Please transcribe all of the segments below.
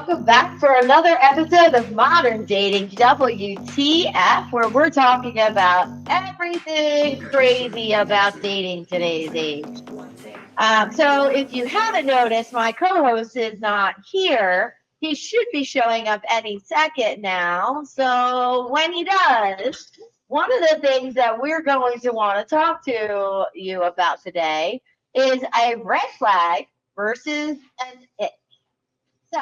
welcome back for another episode of Modern Dating WTF, where we're talking about everything crazy about dating today's age. So if you haven't noticed, my co-host is not here. He should be showing up any second now. So when he does, one of the things that we're going to want to talk to you about today is a red flag versus an ick. So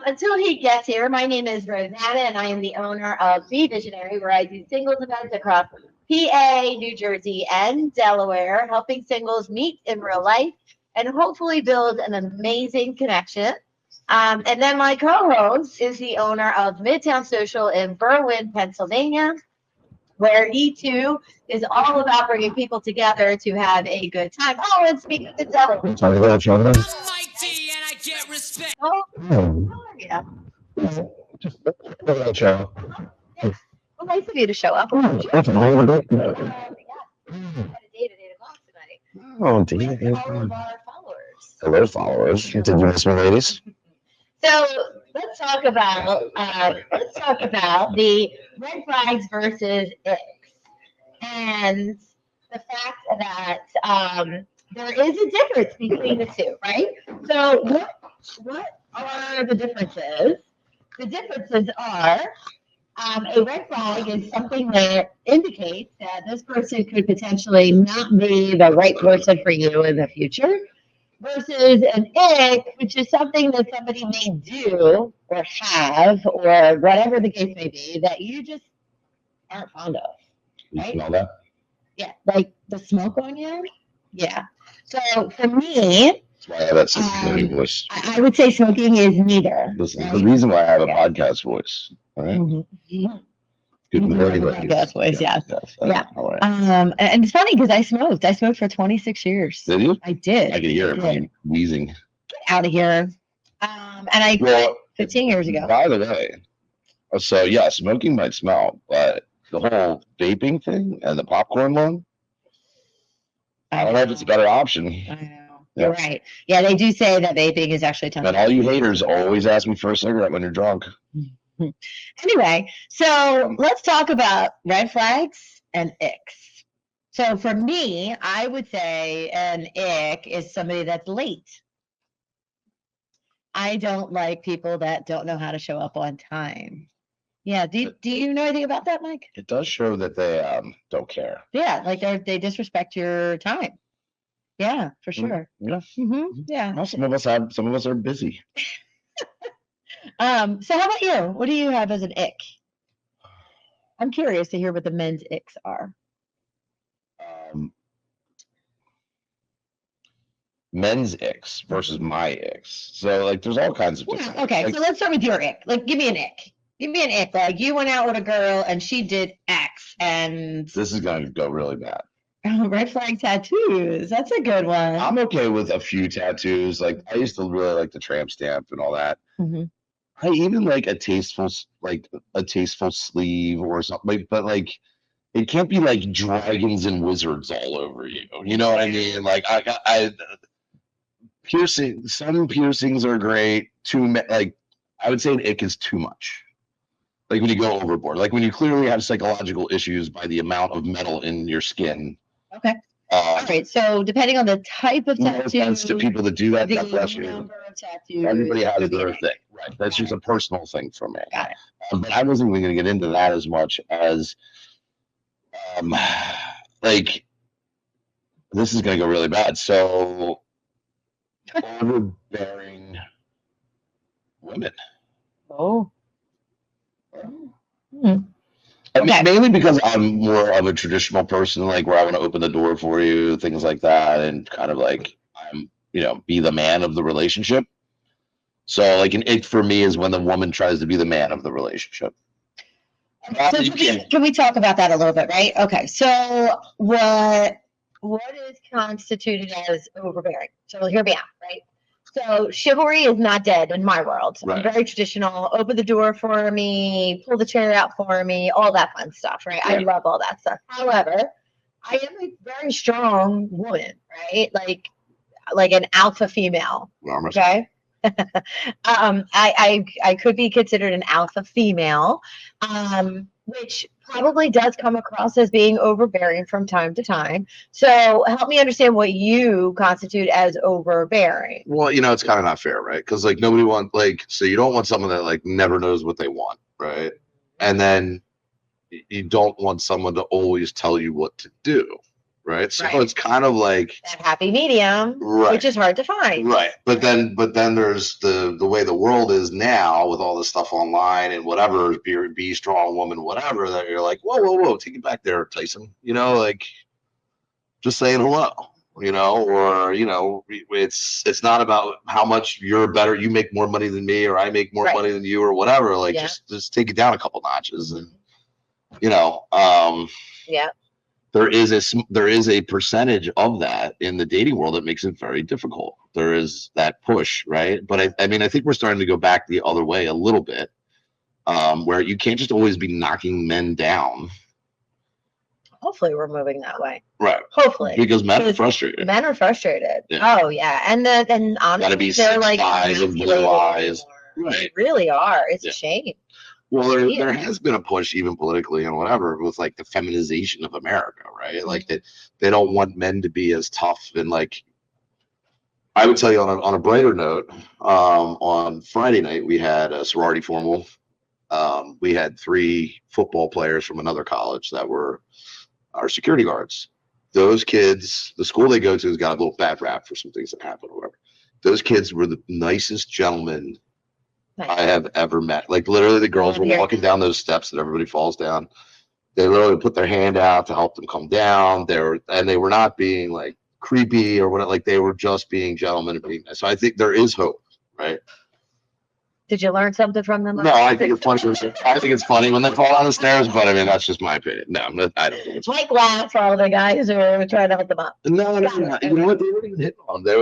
until he gets here, my name is Rosanna, and I am the owner of Be Visionary, where I do singles events across PA, New Jersey, and Delaware, helping singles meet in real life and hopefully build an amazing connection. And then my co-host is the owner of Midtown Social in Berwyn, Pennsylvania, where he too is all about bringing people together to have a good time. Oh, and speaking of the devil, Sorry about that, I'm Mike D and I get respect. oh, Oh, yeah. just about that show. Yeah. Well, nice of you to show up. Definitely. Yeah, I had a date at 8 o'clock tonight Oh, with dear. all of our followers. Hello, followers. Did you miss me, ladies? So let's talk about the red flags versus icks, and the fact that there is a difference between the two, right? So what are the differences? The differences are a red flag is something that indicates that this person could potentially not be the right person for you in the future, versus an ick, which is something that somebody may do or have or whatever the case may be that you just aren't fond of. You Right? smell that? Yeah, like the smoke on you. Yeah. So for me, That's why I have that smoking voice. I would say smoking is neither. Listen, Right? the reason why I have a Yeah. podcast voice. All right. Mhm. Good Mhm. morning, Yeah, ladies. podcast voice, yes. Yeah. All right. And it's funny because I smoked. I smoked for 26 years. Did you? I did. I can hear it I from did. you wheezing. Get out of here. And I quit Well, 15 years ago. by the way, so yeah, smoking might smell, but the whole vaping thing and the popcorn one, I don't know if it's a better option. I know. You're right. Yeah, they do say that vaping is actually tough. And all you haters always ask me for a cigarette when you're drunk. Anyway, so let's talk about red flags and icks. So for me, I would say an ick is somebody that's late. I don't like people that don't know how to show up on time. Yeah. Do you know anything about that, Mike? It does show that they don't care. Yeah, like they disrespect your time. Yeah, for sure. Yeah. Yeah. Well, some of us are busy. So how about you? What do you have as an ick? I'm curious to hear what the men's icks are. Men's icks versus my icks. So like there's all kinds of Yeah, different okay, like, so let's start with your ick. Like, give me an ick. Give me an ick. Like, you went out with a girl and she did X, and this is gonna go really bad. red flag tattoos. That's a good one. I'm okay with a few tattoos. Like I used to really like the tramp stamp and all that. Mhm. I even like a tasteful sleeve or something, but like it can't be like dragons and wizards all over you. You know what I mean? Like I some piercings are great. Like I would say an ick is too much. Like when you go overboard, like when you clearly have psychological issues by the amount of metal in your skin. Okay. All right. So depending on the type of No tattoo, offense to people that do that. the God bless you. number of tattoos. Everybody has could be their an ick. thing, right? That's just a personal thing for me. Got it. But I wasn't even going to get into that as much as, like, this is going to go really bad. So, overbearing women. Oh. I mean, Okay. mainly because I'm more of a traditional person, like where I want to open the door for you, things like that, and kind of like I'm, be the man of the relationship. So, like, an ick for me is when the woman tries to be the man of the relationship. So can we talk about that a little bit, right? Okay. So what is constituted as overbearing? So hear me out, right? So chivalry is not dead in my world. Right. I'm very traditional. Open the door for me, pull the chair out for me, all that fun stuff, right? I love all that stuff. However, I am a very strong woman, right? Like an alpha female. Okay. I could be considered an alpha female, which probably does come across as being overbearing from time to time. So help me understand what you constitute as overbearing. Well, it's kind of not fair, right? Because like nobody wants so you don't want someone that like never knows what they want, right? And then you don't want someone to always tell you what to do, right? So Right. it's kind of like That happy medium, right, which is hard to find. right. But then there's the way the world is now with all this stuff online and whatever, be strong woman, whatever. That you're like, whoa, take it back there, Tyson. Like just saying hello. Or it's not about how much you're better. You make more money than me, or I make more Right. money than you, or whatever. Like Yeah. just take it down a couple notches, and Yeah. there is a percentage of that in the dating world that makes it very difficult. There is that push, right? But I mean, I think we're starting to go back the other way a little bit, where you can't just always be knocking men down. Hopefully we're moving that way. Right. Hopefully. Because men are frustrated. Men are frustrated. Yeah. Oh yeah. And then honestly, Gotta be they're like 6'5" and blue eyes. Right. Right. They really are. It's Yeah. a shame. Well, there has been a push, even politically and whatever, with like the feminization of America, right? Mm-hmm. Like that they don't want men to be as tough. And like, I would tell you on a brighter note, on Friday night we had a sorority formal. We had 3 football players from another college that were our security guards. Those kids, the school they go to has got a little bad rap for some things that happened or whatever. Those kids were the nicest gentlemen I have ever met. Like literally the girls were walking down those steps that everybody falls down. They literally put their hand out to help them come down. They were not being like creepy or whatever. Like they were just being gentlemen and being nice. So I think there is hope, right? Did you learn something from them? No, I think it's funny. I think it's funny when they fall down the stairs, but I mean that's just my opinion. No, I don't think it's Mike laughed for all the guys who were trying to help them up. No. You know what? They weren't even hitting on them. They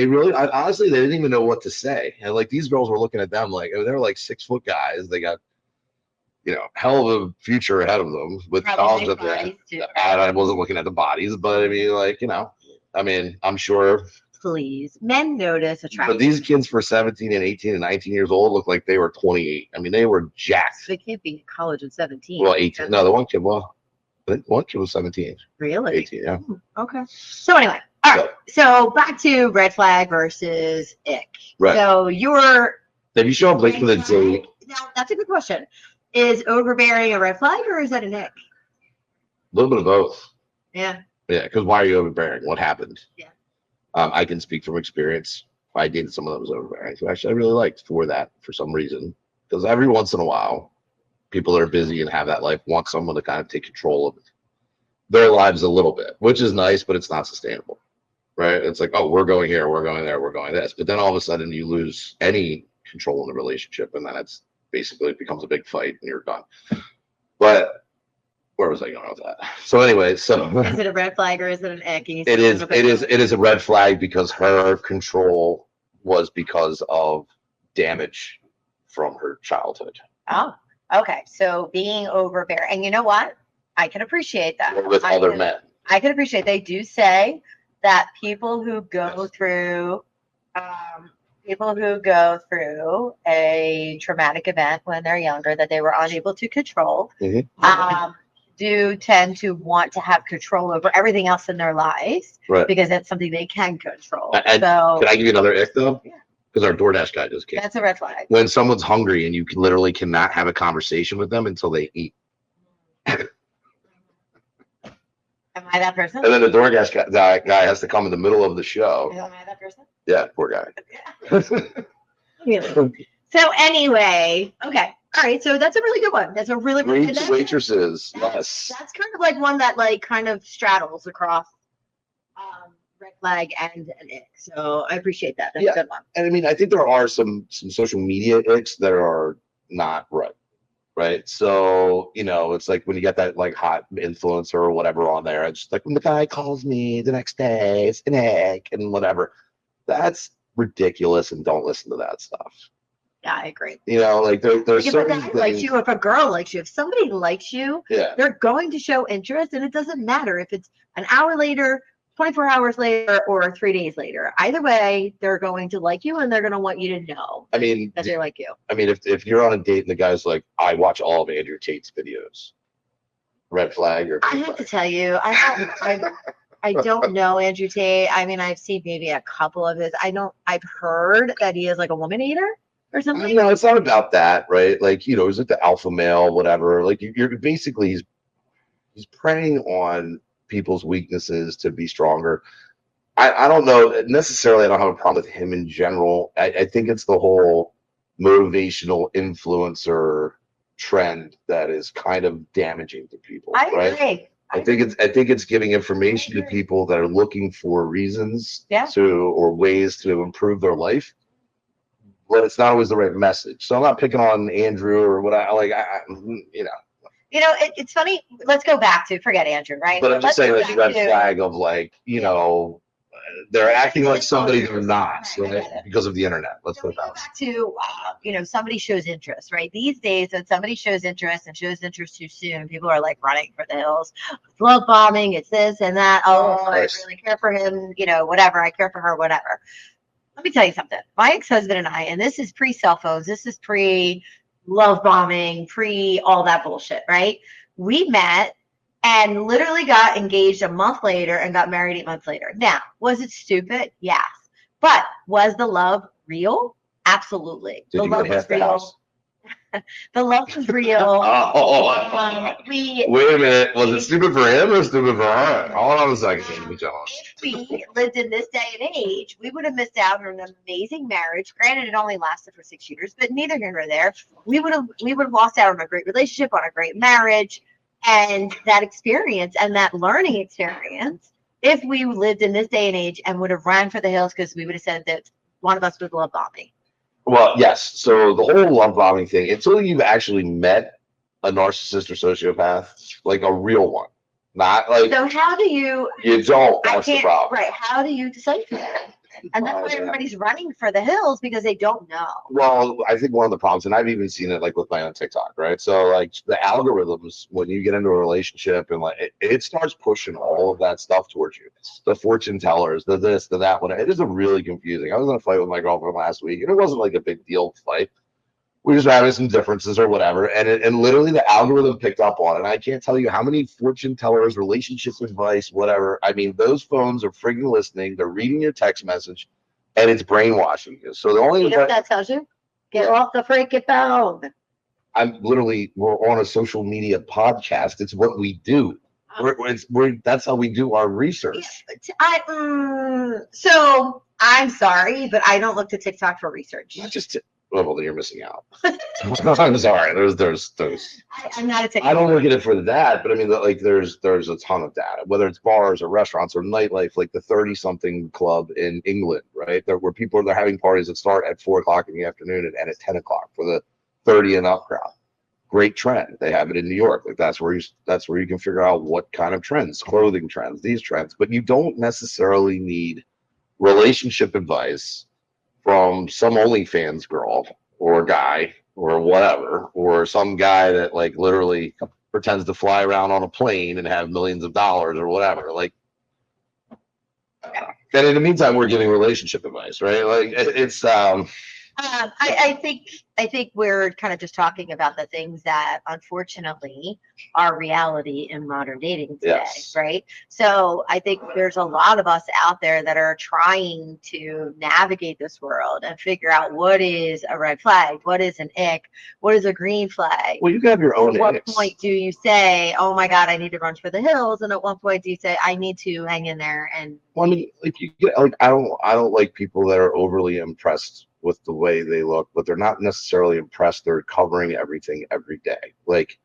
were like, honestly, they didn't even know what to say. And like these girls were looking at them like, they were like 6-foot guys. They got, hell of a future ahead of them with college at the end. I wasn't looking at the bodies, but I mean, like, I'm sure. Please, men notice attraction. But these kids for 17 and 18 and 19 years old look like they were 28. I mean, they were jacked. They can't be in college at 17. Well, 18. No, the one kid, I think one kid was 17. Really? 18, yeah. Okay. So anyway, all right. So back to red flag versus ick. Right. So If you show up late for the date. Now, that's a good question. Is overbearing a red flag or is that an ick? A little bit of both. Yeah. Yeah, because why are you overbearing? What happened? Yeah. I can speak from experience. I dated someone that was overbearing, who actually I really liked for some reason. Because every once in a while, people that are busy and have that life want someone to kind of take control of their lives a little bit, which is nice, but it's not sustainable, right? It's like, oh, we're going here, we're going there, we're going this. But then all of a sudden you lose any control in the relationship, and then it becomes a big fight and you're done. But where was I going with that? So anyway, is it a red flag or is it an ick? It is a red flag because her control was because of damage from her childhood. Oh, okay. So being overbearing, and you know what? I can appreciate that. With other men. I can appreciate they do say that people who go through a traumatic event when they're younger that they were unable to control, do tend to want to have control over everything else in their lives, right? Because that's something they can control. So, can I give you another ick though? Yeah. Because our DoorDash guy just came. That's a red flag. When someone's hungry and you literally cannot have a conversation with them until they eat. Am I that person? And then the DoorDash guy has to come in the middle of the show. Am I that person? Yeah, poor guy. Yeah. So anyway, okay. All right, so that's a really good one. That's a really good one. Waitresses, yes. That's kind of like one that like kind of straddles across red flag and an ick. So I appreciate that. That's a good one. And I mean, I think there are some social media icks that are not right. Right. So, it's like when you get that like hot influencer or whatever on there, it's like when the guy calls me the next day, it's an ick and whatever. That's ridiculous, and don't listen to that stuff. Yeah, I agree. Like there's certain things. Likes you, if a girl likes you, if somebody likes you, yeah, they're going to show interest, and it doesn't matter if it's an hour later, 24 hours later or 3 days later. Either way, they're going to like you and they're going to want you to know I mean, that they like you. I mean, if you're on a date and the guy's like, I watch all of Andrew Tate's videos, red flag or I have to tell you, I don't know Andrew Tate. I mean, I've seen maybe a couple of his. I've heard that he is like a woman eater or something. No, it's not about that, right? Like, you know, is it the alpha male, whatever? Like, you're basically he's preying on people's weaknesses to be stronger. I don't know necessarily. I don't have a problem with him in general. I think it's the whole motivational influencer trend that is kind of damaging to people. I right? agree. I think it's giving information to people that are looking for reasons Yeah. to or ways to improve their life, but it's not always the right message. So I'm not picking on Andrew or what you know. You know, it's funny. Let's go back to forget Andrew, right? But I'm just saying Let's that go red back to- flag of like, you know, they're acting like somebody they're not, right? Because of the internet. Let's So put we it go that way. back to, you know, somebody shows interest, right? These days, when somebody shows interest and shows interest too soon, people are like running for the hills. It's love bombing, it's this and that. Oh, I Nice. really care for him, you know, whatever. I care for her, whatever. Let me tell you something. My ex-husband and I, and this is pre-cell phones, this is pre-love bombing, pre all that bullshit, right? We met and literally got engaged a month later and got married 8 months later. Now, was it stupid? Yes. But was the love real? Absolutely. Did The you love get was half the real. house? The love was real. Wait a minute. Was it stupid for him or stupid for her? Hold on a second. Let me jealous. If we lived in this day and age, we would have missed out on an amazing marriage. Granted, it only lasted for 6 years, but neither here nor there. We would have lost out on a great relationship, on a great marriage, and that experience and that learning experience. If we lived in this day and age and would have ran for the hills because we would have said that one of us was love bombing. Well, yes. So the whole love bombing thing, until you've actually met a narcissist or sociopath, like a real one, not like So how do you? you don't. I That's the can't. problem. Right? How do you decipher that? And that's why everybody's running for the hills because they don't know. Well, I think one of the problems, and I've even seen it like with my own TikTok, right? So like the algorithms, when you get into a relationship and like it starts pushing all of that stuff towards you. The fortune tellers, the this, the that one. It is a really confusing. I was in a fight with my girlfriend last week, and it wasn't like a big deal fight. We just were having some differences or whatever, and literally the algorithm picked up on it. And I can't tell you how many fortune tellers, relationship advice, whatever. I mean, those phones are freaking listening. They're reading your text message, and it's brainwashing you. So the only You know what that tells you? Get off the freaking phone. we're on a social media podcast. It's what we do. That's how we do our research. So I'm sorry, but I don't look to TikTok for research. Not just well, then you're missing out. I'm sorry. There's. I'm not a TikTok. I don't look at it for that, but I mean, like, there's a ton of data, whether it's bars or restaurants or nightlife, like the 30-something club in England, right? There where people they're having parties that start at 4 o'clock in the afternoon and end at 10 o'clock for the 30 and up crowd. Great trend. They have it in New York. Like that's where you can figure out what kind of trends, clothing trends, these trends. But you don't necessarily need relationship advice from some OnlyFans girl or guy or whatever, or some guy that like literally pretends to fly around on a plane and have millions of dollars or whatever. Like, and in the meantime, we're giving relationship advice, right? Like it's I think we're kind of just talking about the things that unfortunately are reality in modern dating today, Yes. right? So I think there's a lot of us out there that are trying to navigate this world and figure out what is a red flag, what is an ick, what is a green flag. well, you can have your own. At what icks. point do you say, "Oh my God, I need to run for the hills," and at what point do you say, "I need to hang in there"? And Well, I mean, like you get like I don't like people that are overly impressed with the way they look, but they're not necessarily impressed. They're covering everything every day, like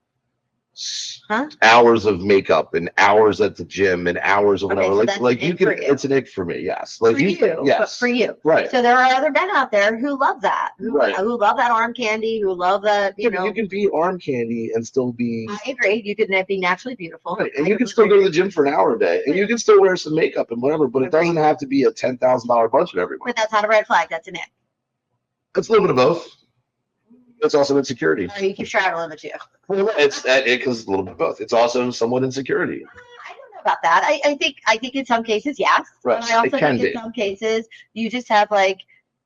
hours of makeup and hours at the gym and hours of Okay, whatever. so like that's like an you ick can, for you. it's an ick for me. Yes, like for you, but yes, for you. right. So there are other men out there who love that, who love that arm candy, who love the, Yeah, but you can be arm candy and still be. I agree. You could be naturally beautiful. Right, and you can still go to the gym for an hour a day, and you can still wear some makeup and whatever, but it doesn't have to be a $10,000 budget every month. But that's not a red flag. That's an ick. It's a little bit of both. It's also insecurity. Or you keep traveling with you. It's that it because a little bit of both. It's also somewhat insecurity. I don't about that. I think in some cases, yes. Right. But I also It can think in be. some cases you just have like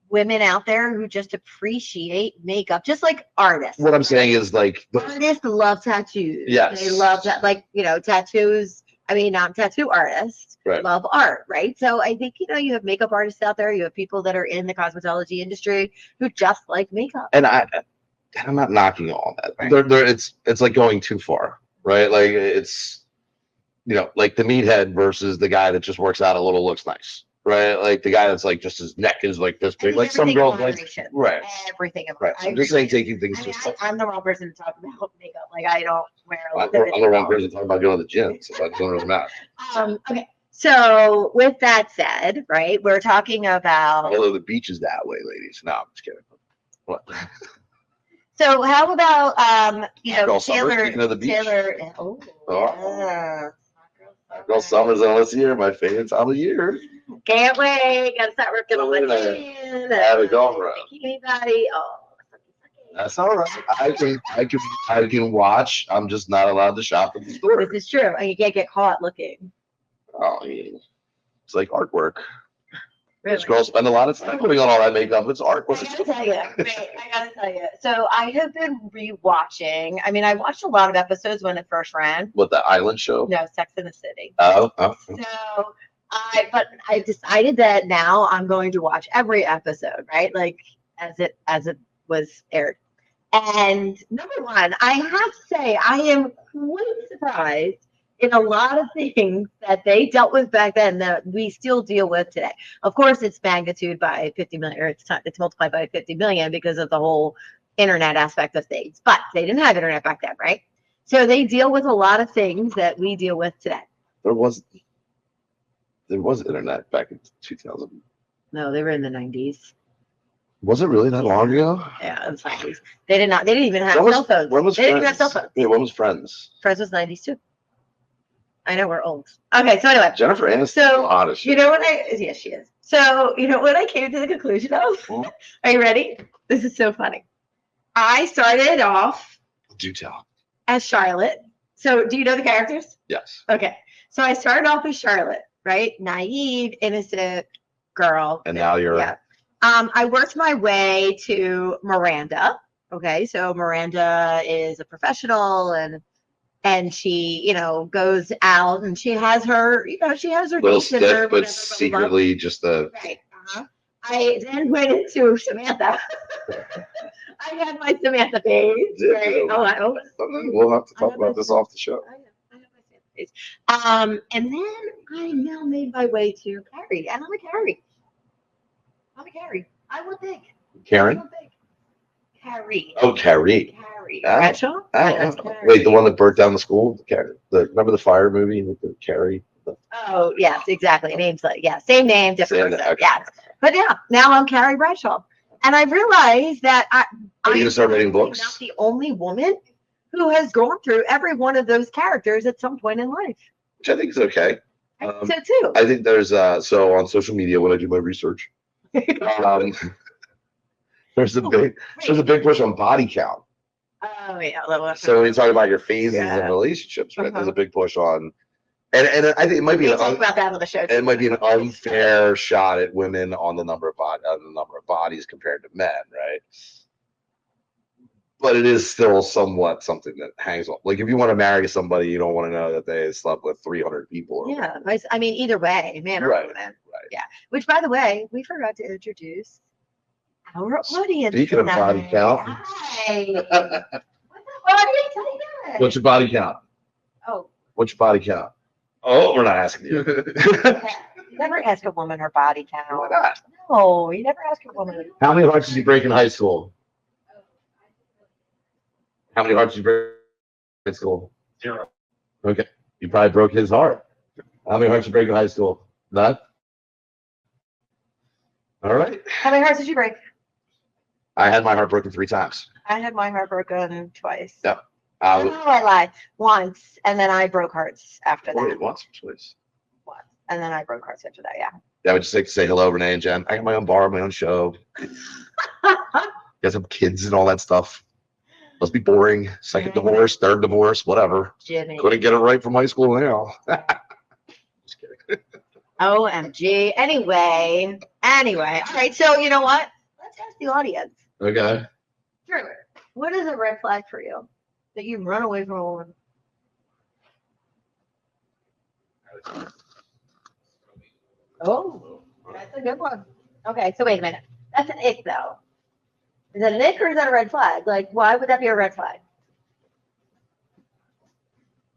women out there who just appreciate makeup, just like artists. What I'm saying is like Artists love tattoos. Yes. They love that, like, tattoos. I mean, I'm tattoo artists. Right. Love art, right? So I think, you have makeup artists out there, you have people that are in the cosmetology industry who just like makeup. and I'm not knocking all that. Right. It's like going too far, right? Like it's like the meathead versus the guy that just works out a little, looks nice, right? Like the guy that's like just his neck is like this big, like some Everything in girls like, moderation. right, Everything in right. moderation. So I'm just saying taking things just. I'm the wrong person to talk about makeup. Like, I don't wear I'm the wrong person talking about going to the gym, so that doesn't really matter. Okay. So with that said, right, we're talking about. Although the beach is that way, ladies. No, I'm just kidding. What? So how about Girl summer, Taylor? speaking of the beach. Taylor. Oh. Yeah. Girl summer's on this year, my favorite time of year. Can't wait. Gotta start working on my Wait a tan. Have a girlfriend. Bikini body. Oh. That's all right. I can watch. I'm just not allowed to shop at the store. This is true. And you can't get caught looking. Oh, yeah. It's like artwork. Really. This girls spend a lot of time putting on all that makeup. It's artwork. I gotta tell you. So I have been rewatching. I mean, I watched a lot of episodes when it first ran. What, the island show? No, Sex in the City. Oh. So I decided that now I'm going to watch every episode, right? Like as it was aired. And number one, I have to say I am quite surprised in a lot of things that they dealt with back then that we still deal with today. Of course, it's magnitude by 50 million, or it's multiplied by 50 million because of the whole internet aspect of things. But they didn't have internet back then, right? So they deal with a lot of things that we deal with today. There was internet back in 2000. No, they were in the 90s. Was it really that long ago? Yeah, it was 90s. They didn't even have cell phones. When was They didn't even have cell phones. Yeah, when was Friends? Friends was 90s too. I know we're old. Okay, so anyway. Jennifer Aniston. So, Honest. you know what yes, she is. So, you know what I came to the conclusion of? Hmm? Are you ready? This is so funny. I started off Do tell. as Charlotte. So, do you know the characters? Yes. Okay. So, I started off as Charlotte, right? Naive, innocent girl. And now you're. Yeah. I worked my way to Miranda. Okay, so Miranda is a professional, and she, goes out and she has her, she has her Little dates with her, stiff, but whatever, secretly just a. right. I then went into Samantha. I had my Samantha phase. Right? Oh, I hope. We'll have to talk about this off the show. I have my Samantha phase. And then I now made my way to Carrie, and I'm a Carrie. I would think. Karen? Carrie. Oh, Carrie. Carrie. Oh. Bradshaw? Oh, That's oh. Carrie. Wait, the one that burnt down the school? Remember the fire movie with the Carrie? Oh, yes, exactly. Names same name, different Same, person. okay. Yes. But yeah, now I'm Carrie Bradshaw. And I realized that Are you gonna start writing books? I'm not the only woman who has gone through every one of those characters at some point in life. Which I think is okay. I think so too. I think there's so on social media when I do my research, there's a big push on body count. Oh yeah, a little. So when you talk about your phases Yeah. of relationships, right? There's a big push on, and I think it might be We talk about that on the show. it might be an unfair shot at women on the number of bodies compared to men, right? But it is still somewhat something that hangs on. Like if you want to marry somebody, you don't want to know that they slept with 300 people. Or Yeah, I mean, either way, man or Right, woman. right. Yeah. Which, by the way, we forgot to introduce our audience. Speaking of body tonight. count. Hi. What's up, audience? How you doing? What's your body count? Oh, What's your body count? Oh, we're not asking you. you never ask a woman her body count. Why not? No, you never ask a woman. How many hearts did you break in high school? How many hearts did you break in high school? 0. Okay. You probably broke his heart. How many hearts did you break in high school? None? All right. How many hearts did you break? I had my heart broken 3 times. I had my heart broken twice. Yeah. Oh, I lied. Once, and then I broke hearts after that. Wait, once or twice? Once, and then I broke hearts after that. Yeah. Yeah, I would just like to say hello, Renee and Jen. I got my own bar, my own show. You guys have kids and all that stuff. Must be boring. Second divorce, third divorce, whatever. Jimmy. Couldn't get it right from high school now. OMG. Anyway. All right. So you know what? Let's ask the audience. Okay. Drew, what is a red flag for you that you run away from a woman? Oh, that's a good one. Okay, so wait a minute. That's an ick, though. Is that an ick or is that a red flag? Like, why would that be a red flag?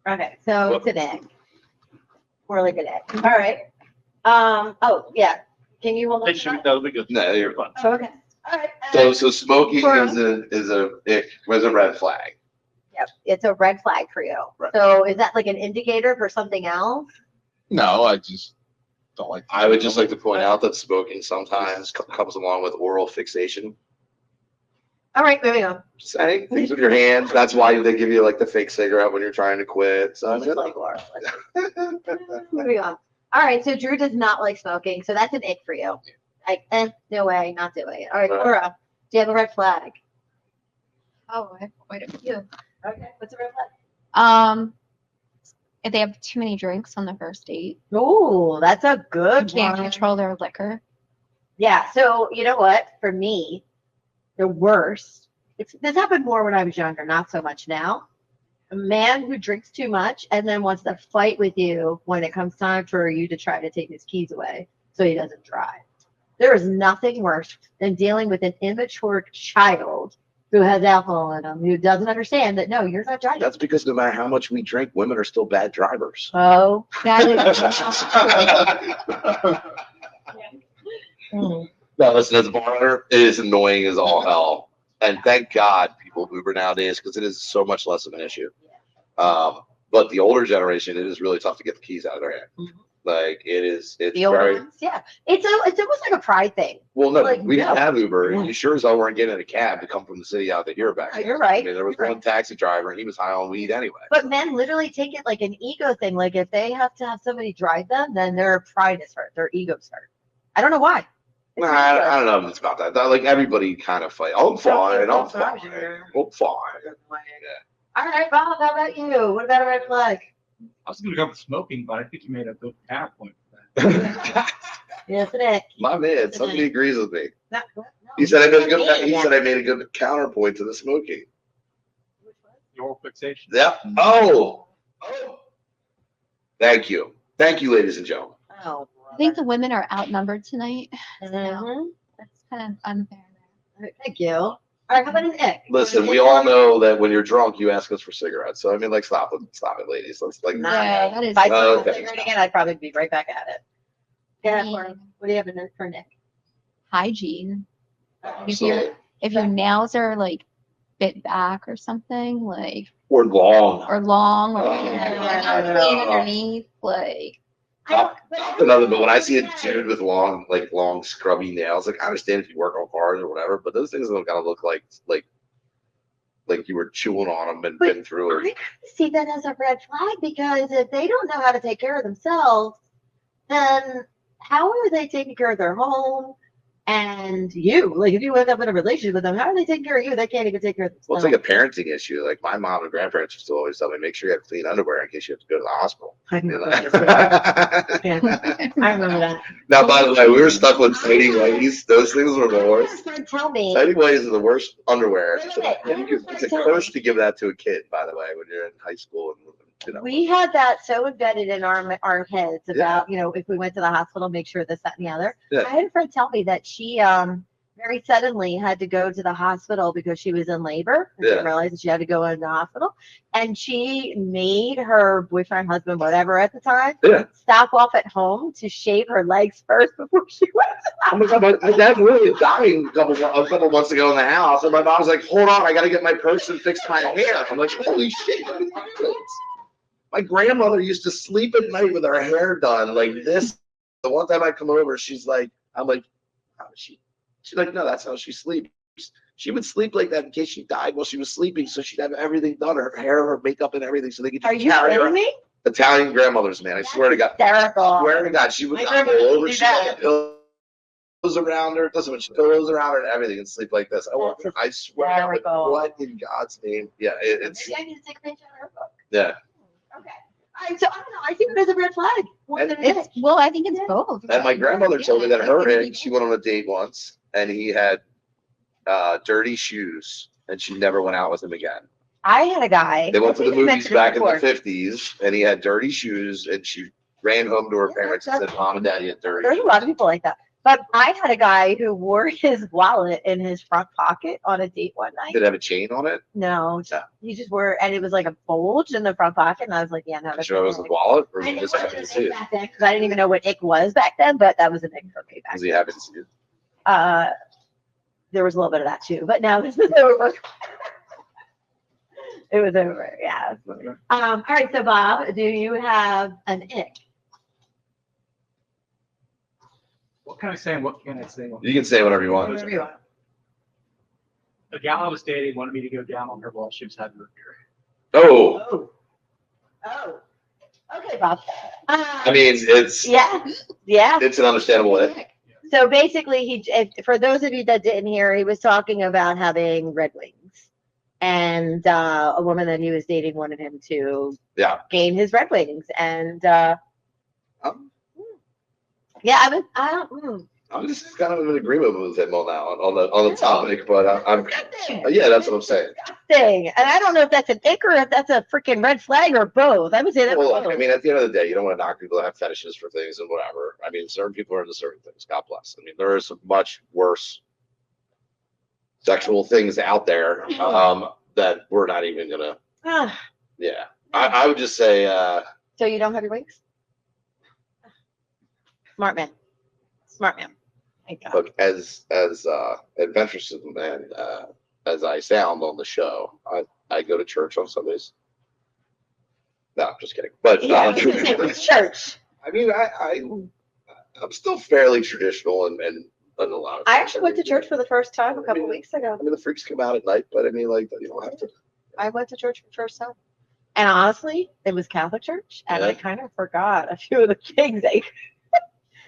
Okay, so it's an ick. More like an ick. All right. Oh, yeah. Can you hold on to that? That'll be good. No, you're fine. Oh, okay. All right. So smoking was a red flag. Yep, it's a red flag for you. Right. So is that like an indicator for something else? No, I just don't like. I would just like to point out that smoking sometimes comes along with oral fixation. All right, moving on. Saying things with your hands. That's why they give you like the fake cigarette when you're trying to quit. So I Just like Laura. Moving on. All right, so Drew does not like smoking, so that's an ick for you. Like, no way, not doing it. All right, Right. Laura, do you have a red flag? Oh, I have quite a few. Okay, what's a red flag? If they have too many drinks on the first date, Oh, that's a good can't one. control their liquor. Yeah, so you know what? For me, the worst, this happened more when I was younger, not so much now. A man who drinks too much and then wants to fight with you when it comes time for you to try to take his keys away so he doesn't drive. There is nothing worse than dealing with an immature child who has alcohol in him, who doesn't understand that, no, you're not driving. That's because no matter how much we drink, women are still bad drivers. Oh, that is. No, listen, as a bar owner, it is annoying as all hell. And thank God people Uber nowadays because it is so much less of an issue. But the older generation, it is really tough to get the keys out of their hand. Mhm. Like it's The older very ones, yeah. It's almost like a pride thing. well. No, like, we didn't no. have Uber. Yeah. And you sure as hell weren't getting in a cab to come from the city out to here back then. You're right. I mean, there was You're one taxi driver and he was high on weed anyway. But men literally take it like an ego thing. Like if they have to have somebody drive them, then their pride is hurt, their ego's hurt. I don't know why. It's Nah, ridiculous. I don't know if it's about that. Like everybody kind of fight. I'm fine. I'm That's fine. what I'm I'm fine. All right, Bob, how about you? What about a red flag? I was going to go with smoking, but I think you made a good point for that. Yes, it is. My man, somebody agrees with me. No, He said I made a good. Yeah. He said I made a good counterpoint to the smoking. Your fixation. Yeah. Oh. Thank you, ladies and gentlemen. Oh, I think the women are outnumbered tonight. Mhm. That's kind of unfair there. Thank you. All right, how about an ick? Listen, we all know that when you're drunk, you ask us for cigarettes. So I mean, like, stop it, ladies. Let's like. Nah, Yeah, that is- If I smoked Okay. a cigarette again, I'd probably be right back at it. Yeah, Yeah. Lauren, what do you have for an ick? Hygiene. If So, If your nails are like bit back or something, like or long. or long or Oh, not clean underneath, like But when I see a dude with long scrubby nails, like I understand if you work on cars or whatever, but those things don't gotta look like you were chewing on them and But been through I it. kind of see that as a red flag because if they don't know how to take care of themselves, then how are they taking care of their home and you? Like if you end up in a relationship with them, how are they taking care of you? They can't even take care of Well, themselves. it's like a parenting issue. Like my mom and grandparents used to always tell me, make sure you have clean underwear in case you have to go to the hospital. I You know? I remember that. Now, by the way, we were stuck with tidy whities. Those things were the worst. Tell me. Tidy whities are the worst underwear. Wait a minute. It's a curse to give that to a kid, by the way, when you're in high school. And, you know. We had that so embedded in our heads about, if we went to the hospital, make sure this, that, and the other. Yeah. I had a friend tell me that she very suddenly had to go to the hospital because she was in labor. And Yeah. she realized that she had to go in the hospital. And she made her boyfriend, husband, whatever at the time, stop off at home to shave her legs first before she went to the Oh my God, my dad really was dying a couple months ago in the house, and my mom was like, "Hold on, I got to get my purse and fix my hair." I'm like, "Holy shit!" My grandmother used to sleep at night with her hair done like this. The one time I come over, I'm like, how is she? She's like, no, that's how she sleeps. She would sleep like that in case she died while she was sleeping, so she'd have everything done, her hair, her makeup, and everything, so they could Are just you carry her. kidding me? Italian grandmothers, man, I swear to God. Hysterical. Swear to God, she would My not grandmother go over. used She to do would that. have pillows around her. Doesn't when she pillows around her and everything and sleep like this. I swear to God, hysterical. what in God's name? Yeah, it's Maybe I need to take a page out of her book. yeah. Okay. I don't know. I think it is a red flag. More than It's ick. well, I think it's both. And my grandmother told me that Yeah, her it can be ick, she went on a date once and he had dirty shoes and she never went out with him again. I had a guy. They went to the I movies mentioned it back in the before. 50s and he had dirty shoes and she ran home to her Yeah, parents and said, Mom and Daddy had dirty There's a shoes. lot of people like that. But I had a guy who wore his wallet in his front pocket on a date one night. Did it have a chain on it? No, No. he just wore, and it was like a bulge in the front pocket. And I was like, yeah, no, I'm that's sure it was a not wallet or ick. I was he know just it happy to was see it? back then because I didn't even know what ick was back then, but that was an ick for me back Was then. he happy to see it? There was a little bit of that too, but now this is over. It was over, yeah. All right, so Bob, do you have an ick? What can I say and what can I say? You can say whatever you want. Whatever you want. A gal I was dating wanted me to go down on her while she was having her beer. Oh, Oh. Oh. Okay, Bob. I mean, it's Yeah. an understandable ick. So basically, for those of you that didn't hear, he was talking about having Red Wings, and a woman that he was dating wanted him to Yeah. gain his Red Wings, and Um, yeah, I'm just kind of in agreement with him on that on the topic, but I'm yeah, that's what I'm saying. disgusting. And I don't know if that's an ick or if that's a freaking red flag or both. I would say that's Well, both. I mean, at the end of the day, you don't want to knock people that have fetishes for things and whatever. I mean, certain people are into certain things. God bless. I mean, there are some much worse sexual things out there that we're not even gonna. Ah, Yeah, I would just say. so you don't have your wings? Smart man. Smart man. Thank God. Look, as adventurous as a man as I sound on the show, I go to church on Sundays. No, I'm just kidding. But Yeah, I was gonna say, which church? I mean, I'm still fairly traditional and a lot of. I actually went to church for the first time a couple weeks ago. I mean, the freaks come out at night, but I mean, like, you don't have to. I went to church for the first time. And honestly, it was Catholic church, and I Yeah. kind of forgot a few of the things they,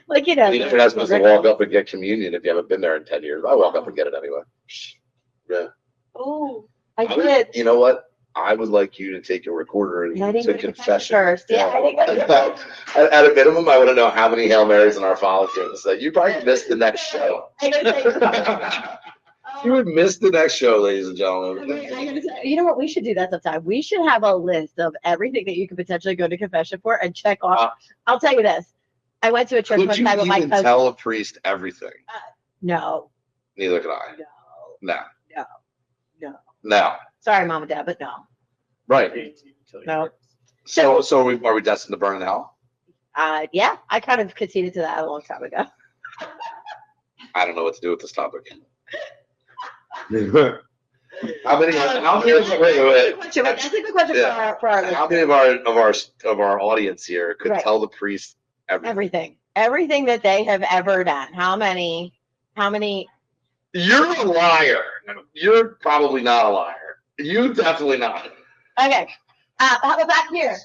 like, you know. I mean, if you're not supposed to walk up and get communion if you haven't been there in 10 years, I walk up and get it anyway. Yeah. Oh, I I would- did. You know what? I would like you to take a recorder and And I didn't to go to confession. first. Yeah, I didn't go to confession. At a minimum, I want to know how many Hail Marys and our follicles. You probably missed the next show. I gotta You would miss the next show, ladies and I gentlemen. gotta say, you know what? We should do that sometime. We should have a list of everything that you could potentially go to confession for and check off. I'll tell you this. I went to a church Could one you time with my even cousin. tell a priest everything? No, Neither could I. no, No. no. No. Sorry, mom and dad, but no. Right. No. So are we destined to burn in hell? Yeah, I kind of conceded to that a long time ago. I don't know what to do with this topic. How many? Wait. That's a good question Yeah. for our How many of our audience here could Right. tell the priest everything? everything that they have ever done? How many? You're a liar. You're probably not a liar. You definitely not. Okay. How about back here?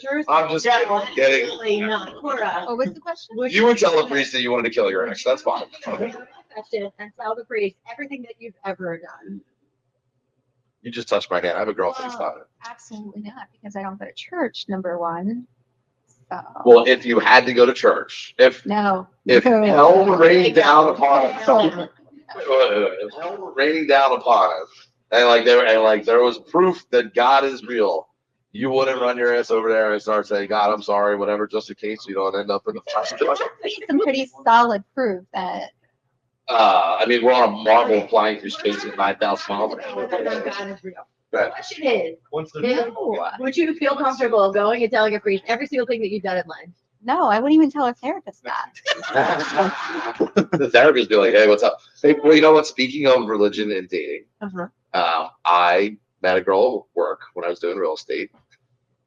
Drew's I'm just kidding. definitely not. Cora, What was the question? You would tell the priest that you wanted to kill your ex. That's fine. question and tell the priest everything that you've ever done. You just touched my hand. I have a girlfriend. Stop it. Absolutely not, because I don't go to church, number one. So, Well, if you had to go to church, if no. hell were raining down upon us, if hell were raining down upon us, and there was proof that God is real, you wouldn't run your ass over there and start saying, God, I'm sorry, whatever, just in case you don't end up in the Some pretty solid proof that I mean, we're on a marble flying through space at 9,000 miles an hour. God is real. The Right. question is, Once the no, would you feel comfortable going and telling a priest every single thing that you've done in life? no, I wouldn't even tell a therapist that. The therapist be like, hey, what's up? Hey, well, you know what? Speaking of religion and dating, I met a girl at work when I was doing real estate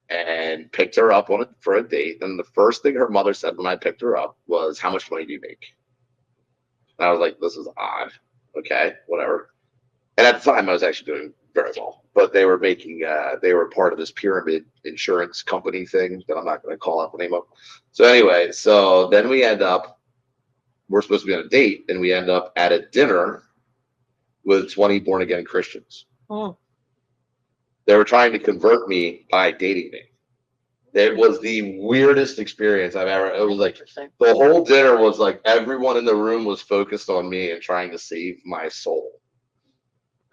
and picked her up for a date. And the first thing her mother said when I picked her up was, how much money do you make? And I was like, this is odd. Okay, whatever. And at the time, I was actually doing very well. But they were they were part of this pyramid insurance company thing that I'm not going to call out the name of. So anyway, so then we're supposed to be on a date, and we end up at a dinner with 20 born again Christians. Oh. They were trying to convert me by dating me. It was the weirdest experience I've ever. It was like the whole dinner was like everyone in the room was focused on me and trying to save my soul.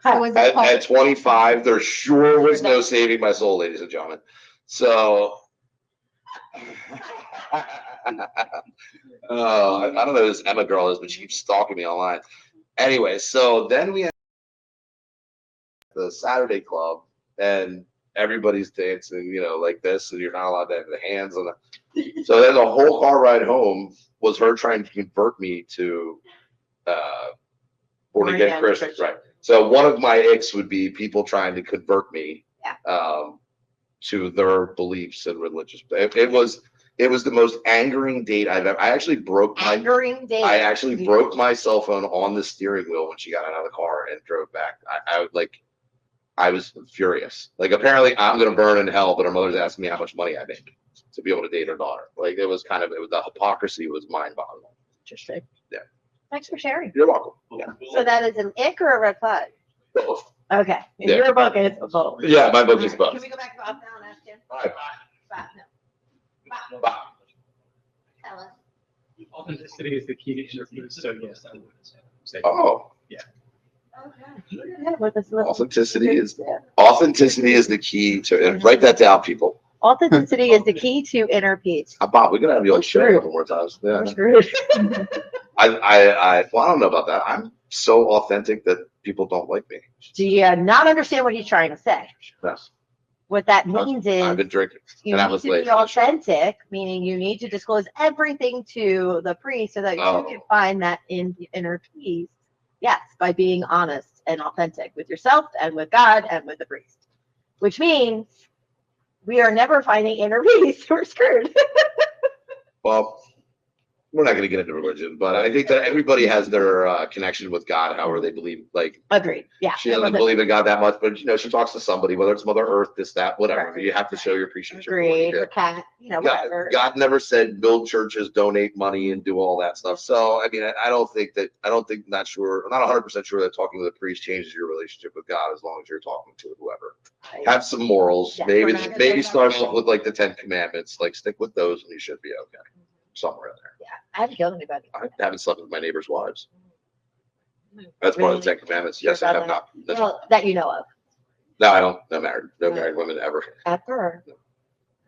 So was it At 25, there sure was no saving my soul, ladies and gentlemen. So, I don't know who this Emma girl is, but she keeps stalking me online. Anyway, so then we had the Saturday club, and everybody's dancing, like this, and you're not allowed to have the hands on the. So then the whole car ride home was her trying to convert me to born again Christians, right? So one of my icks would be people trying to convert me to their beliefs and religious. It was the most angering date I've ever. I actually broke my cell phone on the steering wheel when she got out of the car and drove back. I was furious. Like apparently I'm gonna burn in hell, but her mother's asking me how much money I make to be able to date her daughter. Like the hypocrisy was mind-boggling. Interesting. Yeah. Thanks for sharing. You're welcome. Yeah. So that is an ick or a red flag? Both. Okay. In Yeah. your book, it's both. Yeah, my book is both. Can we go back to Bob now and ask him? All right. Bob, no. Bye. Tell us. Authenticity is the key to your peace. So yes, I would say. Oh, Okay. With this little- authenticity is the key to. Write that down, people. Authenticity is the key to inner peace. Bob, we're gonna have you on the show a couple more times. Yeah. I don't know about that. I'm so authentic that people don't like me. Do you not understand what he's trying to say? Yes. What that means I've is been drinking, you and I need was to late. be authentic, meaning you need to disclose everything to the priest so that you can find that inner peace. Yes, by being honest and authentic with yourself and with God and with the priest, which means we are never finding inner peace. We're screwed. Well, we're not going to get into religion, but I think that everybody has their connection with God, however they believe. Like, agreed. Yeah. she doesn't believe in God that much, but she talks to somebody, whether it's Mother Earth, this, that, whatever. Right. You have to show your appreciation. Agreed. Or cat, whatever. God never said build churches, donate money, and do all that stuff. So, I mean, I don't think, not sure, I'm not 100% sure that talking to the priest changes your relationship with God as long as you're talking to whoever. Right. Have some morals. Yeah, maybe start off with like the 10 Commandments. Like, stick with those, and you should be okay. Somewhere in there. Yeah, I haven't killed anybody. I haven't slept with my neighbor's wives. That's one of the 10 Commandments. Yes, I have not. Well, that you know of. No, I don't. No married women ever. Ever. No.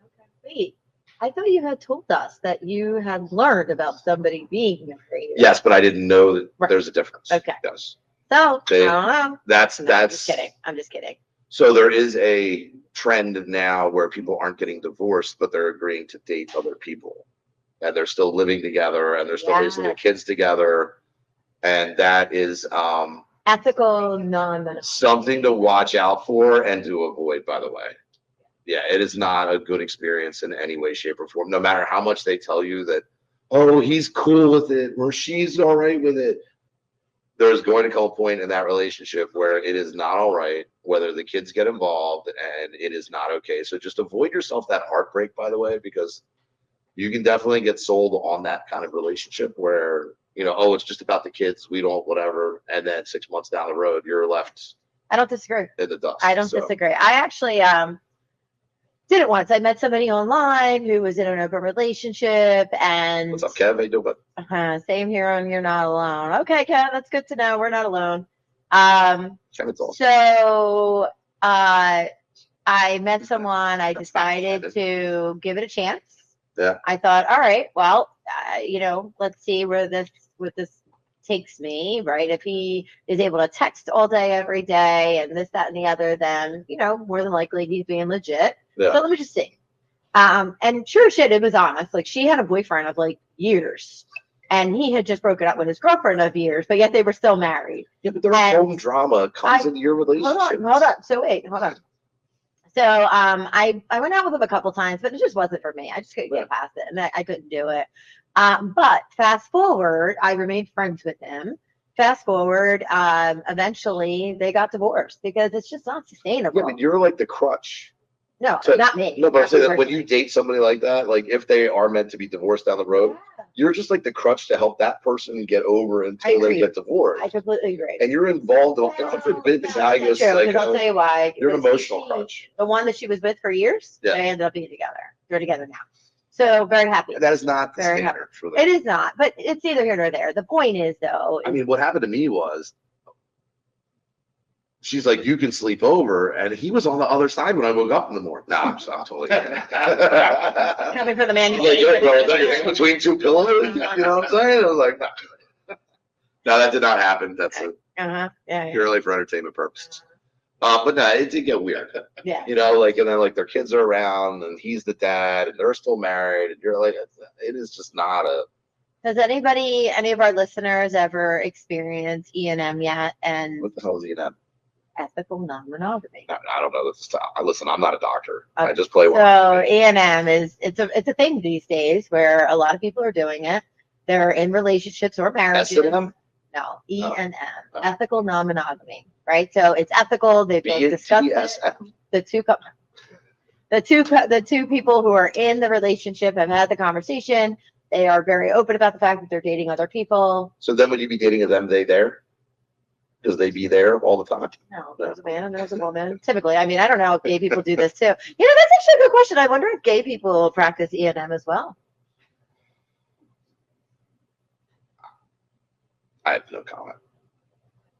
Okay. Wait, I thought you had told us that you had learned about somebody being married. Yes, but I didn't know that there's a difference. Okay. Yes. So, See, I don't know. That's. I'm just kidding. So there is a trend now where people aren't getting divorced, but they're agreeing to date other people. And they're still living together, and they're still raising their kids together. And that is Ethical, non-monogamy. something to watch out for and to avoid, by the way. Yeah, it is not a good experience in any way, shape, or form. No matter how much they tell you that, oh, he's cool with it, or she's all right with it. There's going to come a point in that relationship where it is not all right, whether the kids get involved, and it is not okay. So just avoid yourself that heartbreak, by the way, because you can definitely get sold on that kind of relationship where, oh, it's just about the kids, we don't, whatever. And then 6 months down the road, you're left. I don't disagree. In the dust. I don't disagree. I actually did it once. I met somebody online who was in an open relationship, and what's up, Kev? How you doing? Same here on You're Not Alone. Okay, Kev, that's good to know. We're not alone. Kevin's awesome. So I met someone. I decided to give it a chance. Yeah. I thought, all right, well, let's see where this takes me, right? If he is able to text all day, every day, and this, that, and the other, then, more than likely he's being legit. Yeah. So let me just see. And sure shit, it was honest. Like, she had a boyfriend of like years, and he had just broken up with his girlfriend of years, but yet they were still married. Yeah, but their home drama comes into your relationship. Hold on. So wait, hold on. So I went out with him a couple times, but it just wasn't for me. I just couldn't get past it, and I couldn't do it. But fast forward, I remained friends with him. Fast forward, eventually they got divorced because it's just not sustainable. Yeah, but you're like the crutch. No, So- not me. No, but I'm Not saying me that when you personally. date somebody like that, like if they are meant to be divorced down the road, you're just like the crutch to help that person get over I until they agree. get divorced. I completely agree. And you're involved. God forbid the guy That's gets true, like, because I'll tell you why. you're an because emotional crutch. the one that she was with for years, Yeah. they ended up being together. They're together now. So very happy. That is not the Very standard for them. It is not, but it's neither here nor there. The point is, though, I mean, what happened to me was she's like, you can sleep over. And he was on the other side when I woke up in the morning. No, I'm totally kidding. coming from the man. Like, yeah, bro, is that your in between two pillows? You know what I'm saying? I was like, no. No, that did not happen. That's Yeah, yeah. purely for entertainment purposes. But no, it did get weird. Yeah. You know, like, and then like their kids are around and he's the dad and they're still married. And you're like, it is just not a. Has any of our listeners ever experienced E&M yet? And What the hell is he in? ethical non-monogamy. I don't know this stuff. Listen, I'm not a doctor. Okay. I just play one. So E&M it's a thing these days where a lot of people are doing it. They're in relationships or marriages. S&M? No, E&M, Oh. ethical non-monogamy, right? So it's ethical. They've both discussed it. BTSM? The two people who are in the relationship have had the conversation. They are very open about the fact that they're dating other people. So then would you be dating them, they there? Because they be there all the time. No, there's a man and there's a woman. Typically, I mean, I don't know if gay people do this too. You know, that's actually a good question. I wonder if gay people practice E&M as well. I have no comment.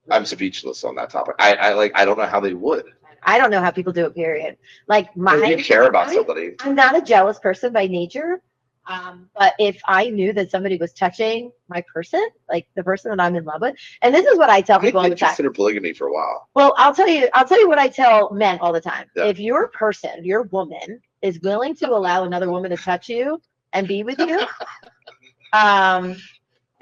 I'm speechless on that topic. I don't know how they would. I don't know how people do it, period. Like If you care about somebody. I'm not a jealous person by nature. But if I knew that somebody was touching my person, like the person that I'm in love with, and this is what I tell I people all the did time. consider polygamy for a while. Well, I'll tell you what I tell men all the time. Yeah. If your person, your woman, is willing to allow another woman to touch you and be with you,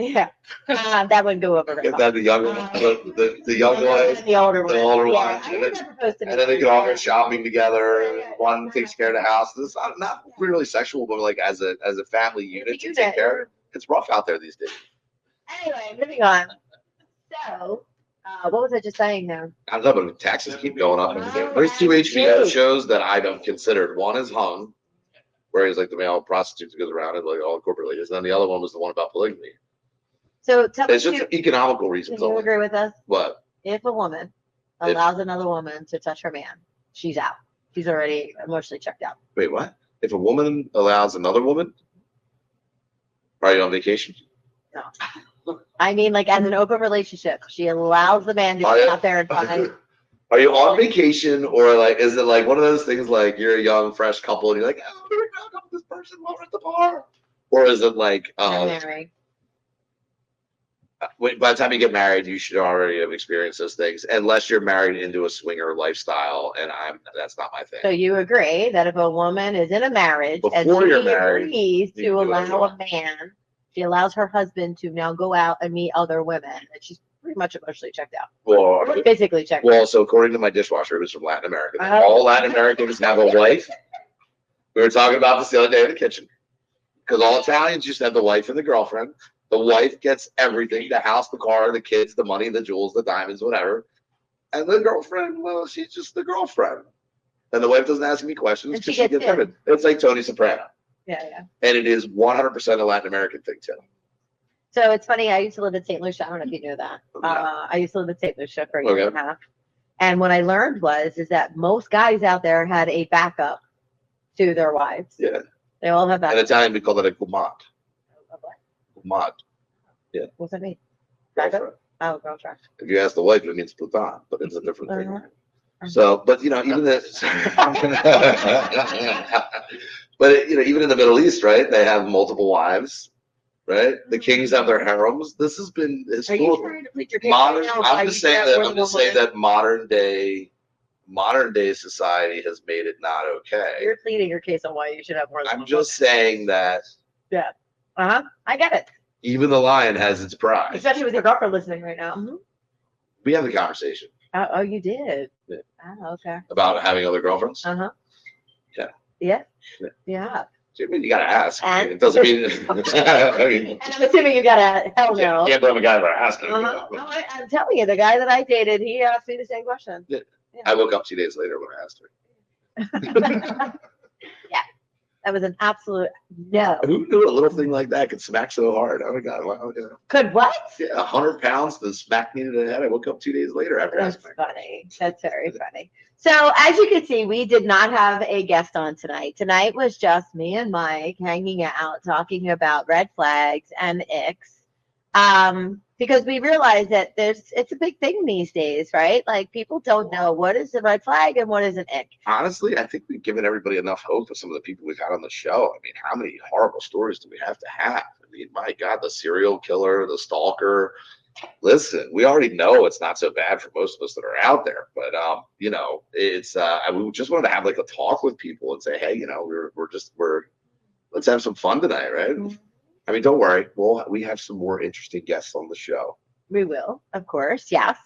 yeah, that wouldn't go over very If well. that the young the young boys, The older one. the older Yeah, ones, I and would then- never propose to and then they me. can all go shopping together. Yeah, And yeah, one yeah. takes care of the house. It's not really sexual, but like as a family unit to unit. take care. It's rough out there these days. Anyway, moving on. So, what was I just saying now? I don't know, but taxes keep going up. Oh, There's two that's HBO true. shows that I don't consider. One is Hung, where he's like the male prostitute that goes around and like all the corporate leaders. And then the other one was the one about polygamy. So, tell me, It's just economical can reasons you only. agree with us? What? If a woman If- allows another woman to touch her man, she's out. She's already emotionally checked out. Wait, what? If a woman allows another woman? Are you on vacation? No. I mean, like as an open relationship, she allows the man to Are go you? out there and find. Are you on vacation or like is it like one of those things like you're a young fresh couple and you're like, oh, we're gonna come with this person while we're at the bar? Or is it like You're married. by the time you get married, you should already have experienced those things, unless you're married into a swinger lifestyle, and that's not my thing. So you agree that if a woman is in a marriage and Before she you're married, agrees you to can do whatever you allow a want. man, she allows her husband to now go out and meet other women, and she's pretty much emotionally checked out. Well, Physically checked out. well, so according to my dishwasher, who's from Latin America, Oh. all Latin Americans have a wife. We were talking about this the other day in the kitchen, because all Italians used to have the wife and the girlfriend. The wife gets everything: the house, the car, the kids, the money, the jewels, the diamonds, whatever. And the girlfriend, well, she's just the girlfriend. And the wife doesn't ask any questions And she because she gets gets everything. It's like Tony Soprano. Yeah, yeah. And it is 100% a Latin American thing, too. So it's funny. I used to live in St. Lucia. I don't know if you knew that. No. I used to live in St. Lucia for a year Okay. and a half. And what I learned is that most guys out there had a backup to their wives. Yeah. They all have In backup. Italian, we call it a gumad. Gumad. What's that mean? Backup? Girlfriend. Oh, girlfriend. If you ask the wife, it means Pluton, but it's a different thing. Uh-huh. So, but you know, even this, but you know, even in the Middle East, right? They have multiple wives, right? The kings have their harems. This has been Are you historical. trying to plead your case Modern. right now? Are I'm you just saying that that. more I'm than just one saying woman? that modern day society has made it not okay. You're pleading your case on why you should have more than I'm one just saying that woman. Uh-huh. I get it. even the lion has its pride. Especially with your girlfriend listening right now. We have the conversation Oh, you did? Yeah. Oh, okay. about having other girlfriends. Uh-huh. Yeah. Yeah. Yeah. Yeah. I mean, you gotta ask. And- It doesn't mean. I mean, And I'm assuming you got a hell no. can't blame a guy for asking. Uh-huh. No, I'm telling you, the guy that I dated, he asked me the same question. I woke up 2 days later when I asked her. That was an absolute no. Who knew a little thing like that could smack so hard? Oh my God. Wow, yeah. Could what? Yeah, 100 pounds to smack me in the head. I woke up 2 days later after That's asking. funny. That's very funny. So as you can see, we did not have a guest on tonight. Tonight was just me and Mike hanging out, talking about red flags and icks. Because we realized that it's a big thing these days, right? Like people don't know what is a red flag and what is an ick. Honestly, I think we've given everybody enough hope with some of the people we've had on the show. I mean, how many horrible stories do we have to have? I mean, my God, the serial killer, the stalker. Listen, we already know it's not so bad for most of us that are out there, but you know, it's we just wanted to have like a talk with people and say, hey, you know, we're let's have some fun tonight, right? I mean, don't worry, we have some more interesting guests on the show. We will, of course, yes.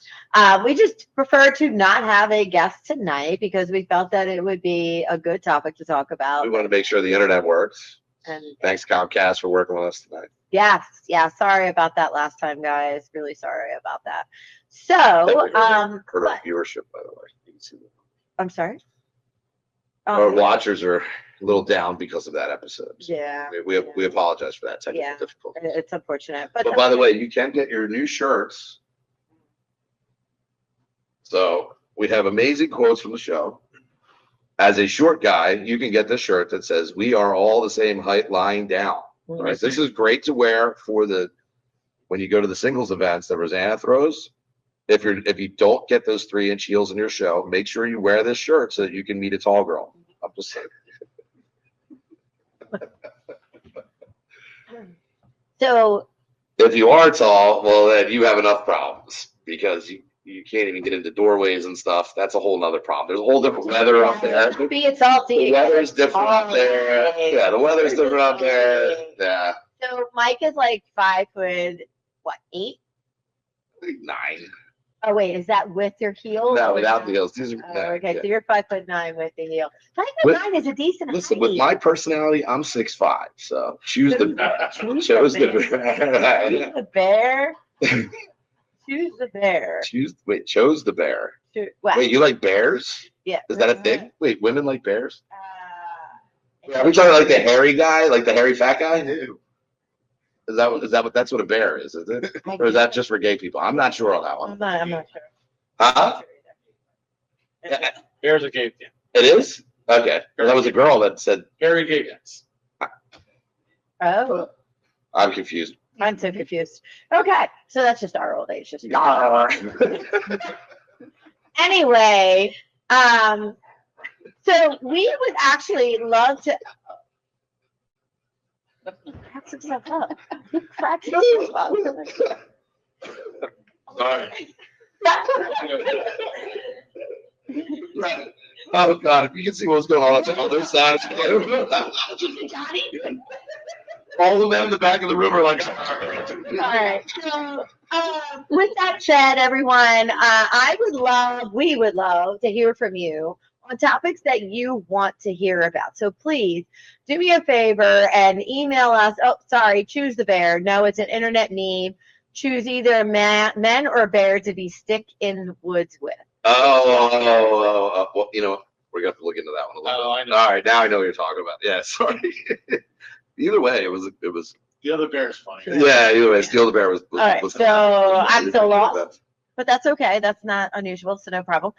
We just prefer to not have a guest tonight because we felt that it would be a good topic to talk about. We want to make sure the internet works. And Thanks, Comcast, for working with us tonight. yes, yeah. Sorry about that last time, guys. Really sorry about that. So, Heard our but- viewership, by the way. You can see that. I'm sorry. Our watchers are a little down because of that episode. So Yeah, we apologize for that technical Yeah. difficulty. it's unfortunate, But by the way, you can get your new shirts. So we have amazing quotes from the show. As a short guy, you can get this shirt that says, "We are all the same height lying down." All right. This is great to wear for when you go to the singles events that Rosanna throws. If you don't get those 3-inch heels in your show, make sure you wear this shirt so that you can meet a tall girl. I'm just saying. So If you are tall, well, then you have enough problems because you can't even get into doorways and stuff. That's a whole nother problem. There's a whole different weather up there. be salty. The weather's different up there. Yeah, the weather's different up there. Yeah. So Mike is like 5'8"? I think 9. Oh wait, is that with your heels? No, or without no? the heels. These are, Oh, no, okay, yeah. so you're 5'9" with the heel. With- 5'9" is a decent Listen, height. with my personality, I'm 6'5". So choose the Choose chose the the Choose the bear. Choose the bear. chose the bear. What? Wait, you like bears? Yeah. Is that a thing? Wait, women like bears? Uh, Are we talking like the hairy guy, like the hairy fat guy? Is that what that's what a bear is it? Or is that just for gay people? I'm not sure on that one. I'm not sure. Huh? Bears are gay. Yeah. It is? Okay. Well, that was a girl that said, Very gay guys. Oh, I'm confused. I'm so confused. Okay, so that's just our old age. Just anyway, so we would actually love to. Cracks himself up. He cracks himself up. Sorry. Oh God! If you can see what's going on the other side, all the men in the back of the room are like. All right. So, with that said, everyone, we would love to hear from you on topics that you want to hear about. So please do me a favor and email us. Oh, sorry, choose the bear. No, it's an internet meme. Choose either a man or a bear to be stick in the woods with. Well, you know, we're gonna have to look into that one a little bit. I know. All right, now I know what you're talking about. Yeah, sorry. Either way, it was. The other bear's funny. Yeah, either way, Steal the Bear was. All right, so I'm still lost. But that's okay. That's not unusual, so no problem.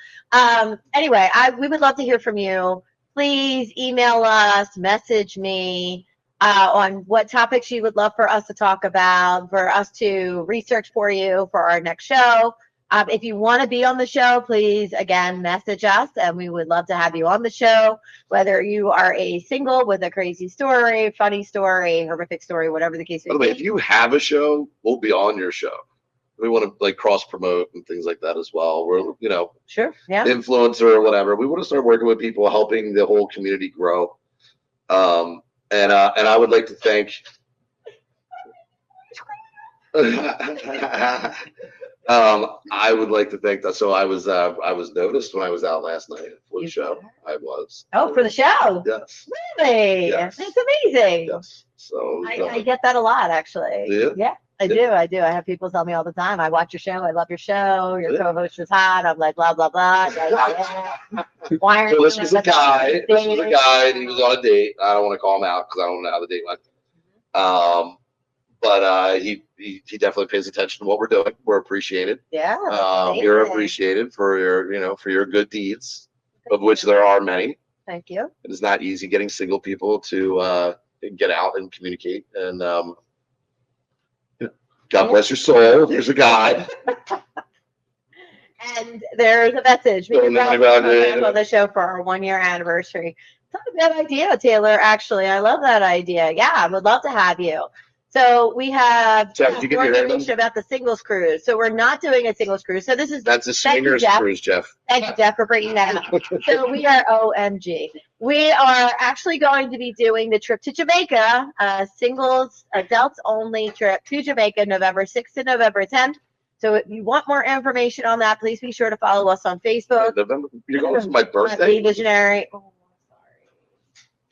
Anyway, we would love to hear from you. Please email us, message me on what topics you would love for us to talk about, for us to research for you for our next show. If you want to be on the show, please, again, message us, and we would love to have you on the show, whether you are a single with a crazy story, funny story, horrific story, whatever the case may By the way, be. if you have a show, we'll be on your show. We want to like cross promote and things like that as well. We're, you know, Sure, yeah. influencer or whatever. We want to start working with people, helping the whole community grow. And I would like to thank. I would like to thank that. So I was noticed when I was out last night for the show. I was. Oh, for the show? Yes. Really? Yes. That's amazing. Yes. So I get that a lot, actually. Yeah? Yeah. I do. I have people tell me all the time, I watch your show. I love your show. Your co-host is hot. I'm like, blah, blah, blah. Why aren't So you this was a with us? guy. This was a guy, and he was on a date. I don't want to call him out because I don't know how the date went. But he definitely pays attention to what we're doing. We're appreciated. Yeah. You're appreciated for your good deeds, of which there are many. Thank you. It is not easy getting single people to get out and communicate. And God bless your soul. There's a guy. And there's a message. We So can many probably about come it. on the show for our 1-year anniversary. It's not a bad idea, Taylor. Actually, I love that idea. Yeah, I would love to have you. So we have Jeff, did you get more your hair done? information about the singles cruise. So we're not doing a singles cruise. So this is That's a Thank you, swingers Jeff. cruise, Jeff. Thank you, Jeff, for bringing that up. So we are OMG. We are actually going to be doing the trip to Jamaica, singles, adults only trip to Jamaica, November 6th to November 10th. So if you want more information on that, please be sure to follow us on Facebook. November. You're going for my Be birthday? Visionary. Oh, sorry.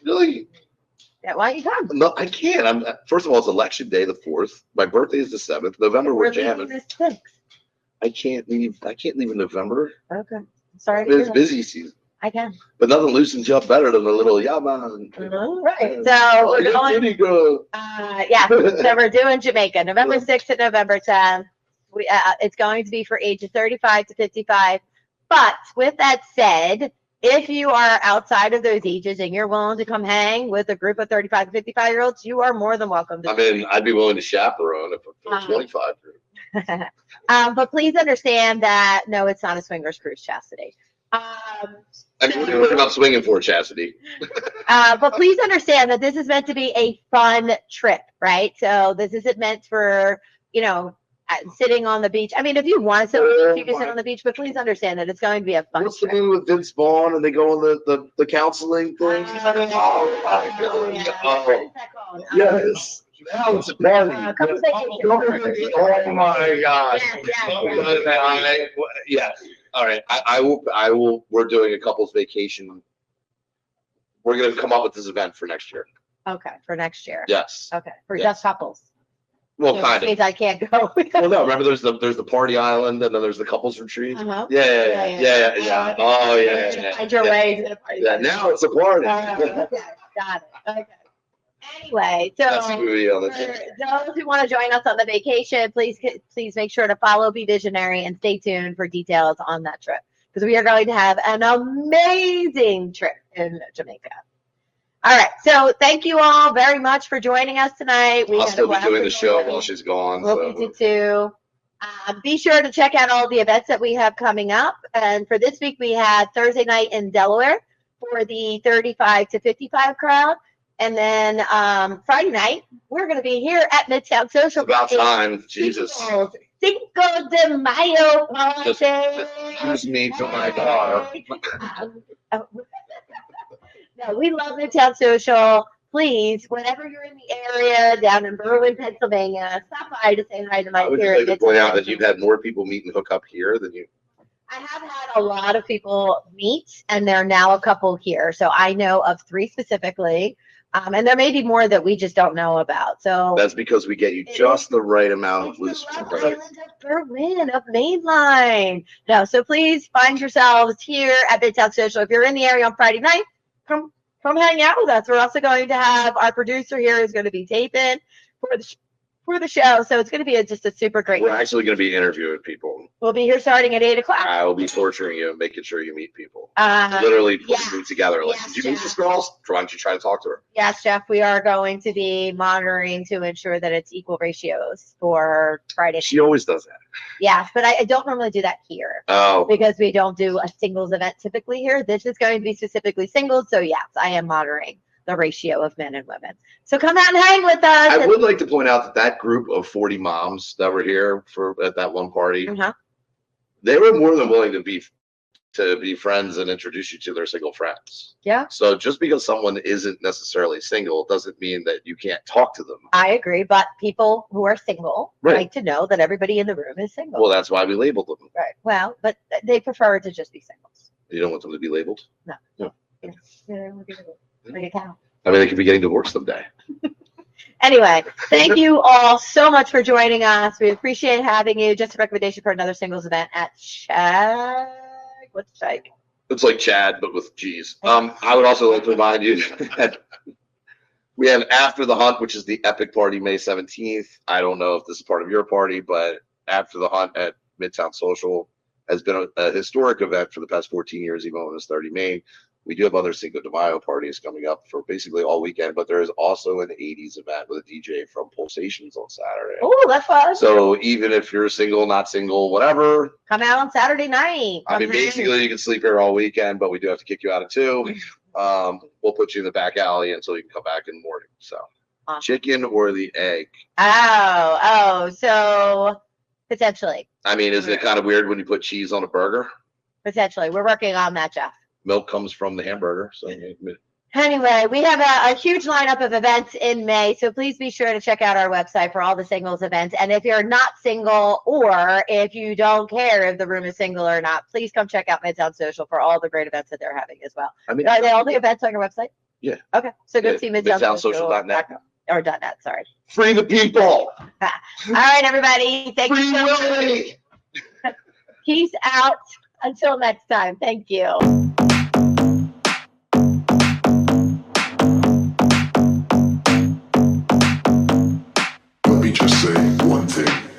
Really? Yeah, why don't you come? No, I can't. First of all, it's election day, the 4th. My birthday is the 7th. November, we're jamming. leaving the 6th. I can't leave in November. Okay. Sorry to It's hear that. busy season. I can. But nothing loosens you up better than a little man. All right. So we're you're going. pretty good. Yeah. So we're doing Jamaica, November 6th to November 10th. It's going to be for ages 35 to 55. But with that said, if you are outside of those ages and you're willing to come hang with a group of 35 to 55-year-olds, you are more than welcome to. I mean, I'd be willing to chaperone if I'm 25. But please understand that no, it's not a swingers cruise, Chastity. I mean, what are you not swinging for, Chastity? But please understand that this is meant to be a fun trip, right? So this isn't meant for, sitting on the beach. I mean, if you want to sit on the beach, you can sit on the beach, but please understand that it's going to be a fun What's the trip. movie with Vince Vaughn and they go on the counseling thing? Oh, my God. What Oh, is that called? yes. Now it's a party. Couples vacation. Oh my God. Yeah. Yeah. All right. I will. We're doing a couples vacation. We're going to come up with this event for next year. Okay, for next year. Yes. Okay, for Yes. just couples. Well, So kind that of. means I can't go. Well, no. Remember, there's the party island, and then there's the couples retreat. Uh-huh. Yeah. Oh, yeah. Find your way to the party. Yeah. Now it's a party. Okay, got it. Okay. Anyway, so That's the movie on for this. those who want to join us on the vacation, please make sure to follow Be Visionary and stay tuned for details on that trip because we are going to have an amazing trip in Jamaica. All right, so thank you all very much for joining us tonight. I'll still be doing the show recording. while she's gone. We'll So. be too. Be sure to check out all the events that we have coming up. And for this week, we had Thursday night in Delaware for the 35 to 55 crowd. And then Friday night, we're going to be here at Midtown Social. It's about time. Jesus. Cinco de Mayo party. Just excuse me for my daughter. No, we love Midtown Social. Please, whenever you're in the area down in Berwyn, Pennsylvania, stop by to say hi to my I would here like at to point Midtown out that Social. you've had more people meet and hook up here than you. I have had a lot of people meet, and there are now a couple here. So I know of 3 specifically, and there may be more that we just don't know about. So That's because we get you just the right amount of it's loose. the Love Island of Berwyn of Mainline. No, so please find yourselves here at Midtown Social. If you're in the area on Friday night, come hang out with us. We're also going to have our producer here who's going to be taping for the show. So it's going to be just a super great We're night. actually going to be interviewing people. We'll be here starting at 8 o'clock. I will be torturing you, making sure you meet people. Uh, Literally putting yeah. you together. Like, Yes, did you meet Jeff. this girl? Why don't you try to talk to her? Yes, Jeff, we are going to be monitoring to ensure that it's equal ratios for Friday. She always does that. Yes, but I don't normally do that here Oh, because we don't do a singles event typically here. This is going to be specifically singles. So yes, I am monitoring the ratio of men and women. So come out and hang with us. I would like to point out that group of 40 moms that were here at that one party, Uh-huh. they were more than willing to be friends and introduce you to their single friends. Yeah, So just because someone isn't necessarily single doesn't mean that you can't talk to them. I agree. But people who are single Right. like to know that everybody in the room is single. Well, that's why we labeled them. Right. Well, but they prefer to just be singles. You don't want them to be labeled. No. Yeah, like a cow. I mean, they could be getting divorced someday. Anyway, thank you all so much for joining us. We appreciate having you. Just a recommendation for another singles event at Shag. What's Shag? It's like Chad, but with G's. I would also like to remind you that we have After the Hunt, which is the epic party May 17th. I don't know if this is part of your party, but After the Hunt at Midtown Social has been a historic event for the past 14 years, even when it was 30 Main. We do have other Cinco de Mayo parties coming up for basically all weekend, but there is also an 80s event with a DJ from Pulsations on Saturday. Oh, that's fun. So even if you're single, not single, whatever, Come out on Saturday night. I mean, basically you can sleep here all weekend, but we do have to kick you out at 2. We'll put you in the back alley until you can come back in the morning. So, Awesome. Chicken or the egg? So potentially. I mean, is it kind of weird when you put cheese on a burger? Potentially. We're working on that, Jeff. Milk comes from the hamburger. So, Anyway, we have a huge lineup of events in May, so please be sure to check out our website for all the singles events. And if you're not single, or if you don't care if the room is single or not, please come check out Midtown Social for all the great events that they're having as well. I mean, Are they all the events on your website? Yeah. Okay, so go see midtownsocial.net. or .net, sorry. Free the people. All right, everybody. Thank Free you so much. Willy. Peace out. Until next time. Thank you.